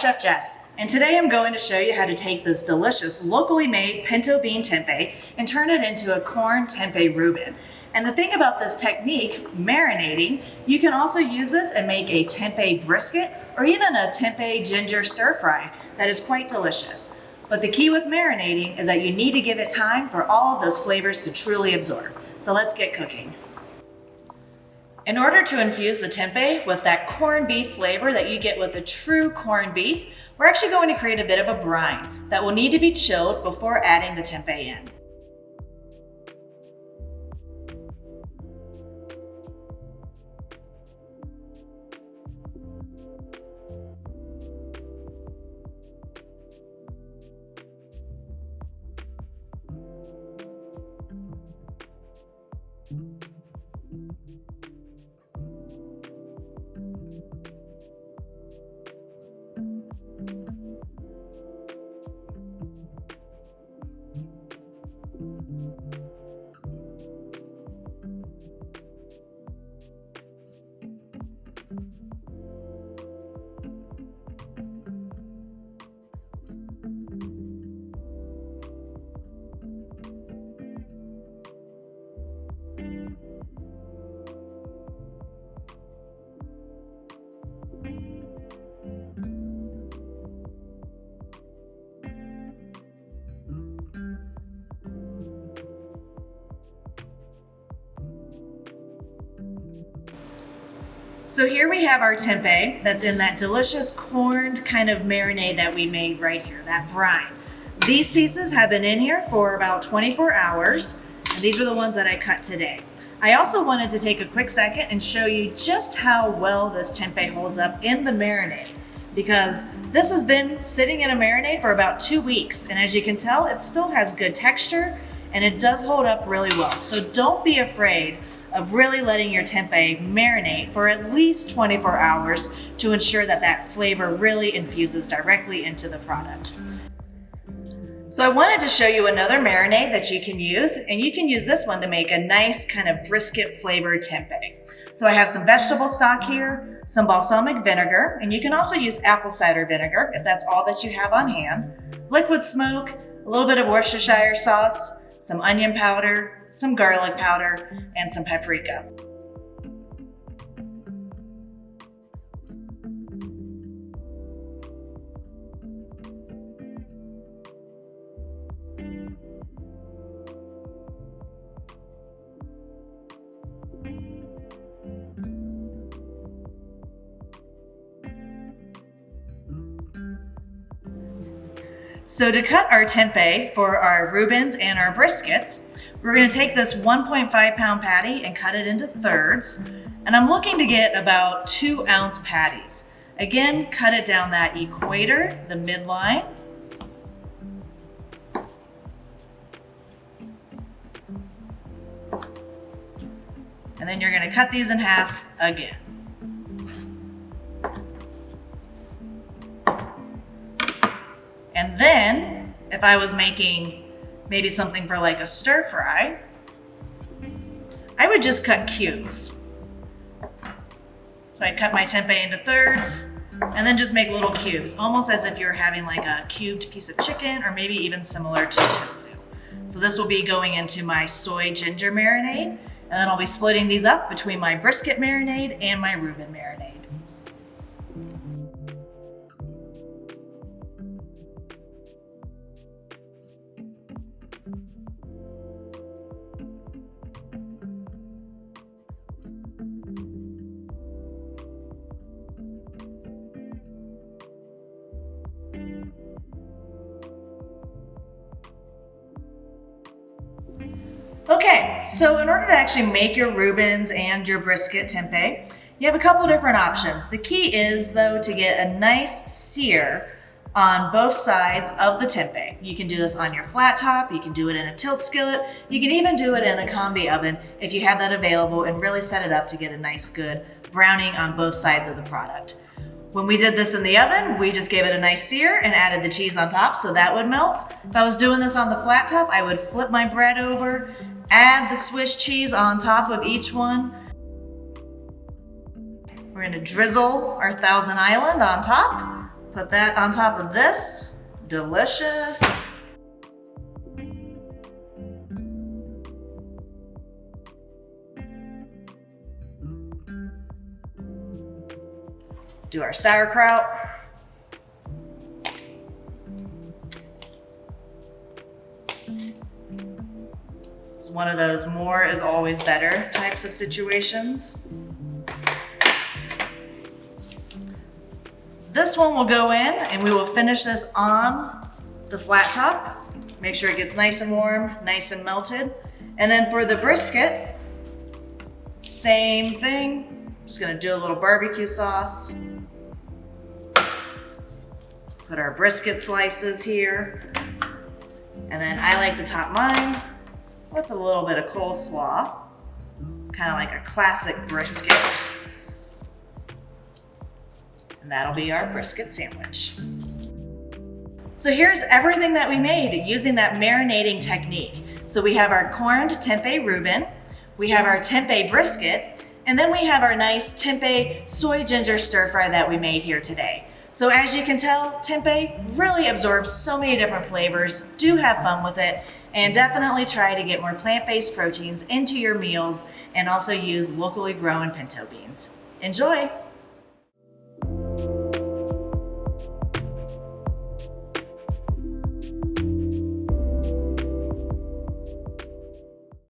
Chef Jess, and today I'm going to show you how to take this delicious locally made pinto bean tempeh and turn it into a corn tempeh Reuben. And the thing about this technique, marinating, you can also use this and make a tempeh brisket or even a tempeh ginger stir fry that is quite delicious. But the key with marinating is that you need to give it time for all of those flavors to truly absorb. So let's get cooking. In order to infuse the tempeh with that corned beef flavor that you get with a true corned beef, we're actually going to create a bit of a brine that will need to be chilled before adding the tempeh in. So here we have our tempeh that's in that delicious corned kind of marinade that we made right here, that brine. These pieces have been in here for about 24 hours, and these were the ones that I cut today. I also wanted to take a quick second and show you just how well this tempeh holds up in the marinade, because this has been sitting in a marinade for about 2 weeks, and as you can tell, it still has good texture and it does hold up really well. So don't be afraid of really letting your tempeh marinate for at least 24 hours to ensure that that flavor really infuses directly into the product. So I wanted to show you another marinade that you can use, and you can use this one to make a nice kind of brisket flavored tempeh. So I have some vegetable stock here, some balsamic vinegar, and you can also use apple cider vinegar if that's all that you have on hand, liquid smoke, a little bit of Worcestershire sauce, some onion powder, some garlic powder, and some paprika. So to cut our tempeh for our Reubens and our briskets, we're going to take this 1.5 pound patty and cut it into thirds. And I'm looking to get about 2 ounce patties. Again, cut it down that equator, the midline. And then you're going to cut these in half again. And then, if I was making maybe something for like a stir fry, I would just cut cubes. So I cut my tempeh into thirds and then just make little cubes, almost as if you're having like a cubed piece of chicken or maybe even similar to tofu. So this will be going into my soy ginger marinade, and then I'll be splitting these up between my brisket marinade and my Reuben marinade. Okay, so in order to actually make your Reubens and your brisket tempeh, you have a couple different options. The key is, though, to get a nice sear on both sides of the tempeh. You can do this on your flat top, you can do it in a tilt skillet, you can even do it in a combi oven if you have that available, and really set it up to get a nice good browning on both sides of the product. When we did this in the oven, we just gave it a nice sear and added the cheese on top so that would melt. If I was doing this on the flat top, I would flip my bread over, add the Swiss cheese on top of each one. We're gonna drizzle our Thousand Island on top, Put that on top of this. Delicious. Do our sauerkraut. It's one of those more is always better types of situations. This one will go in and we will finish this on the flat top. Make sure it gets nice and warm, nice and melted. And then for the brisket, same thing. Just gonna do a little barbecue sauce. Put our brisket slices here. And then I like to top mine with a little bit of coleslaw, kind of like a classic brisket. And that'll be our brisket sandwich. So here's everything that we made using that marinating technique. So we have our corned tempeh Reuben, we have our tempeh brisket, and then we have our nice tempeh soy ginger stir fry that we made here today. So as you can tell, tempeh really absorbs so many different flavors. Do have fun with it, and definitely try to get more plant-based proteins into your meals and also use locally grown pinto beans. Enjoy!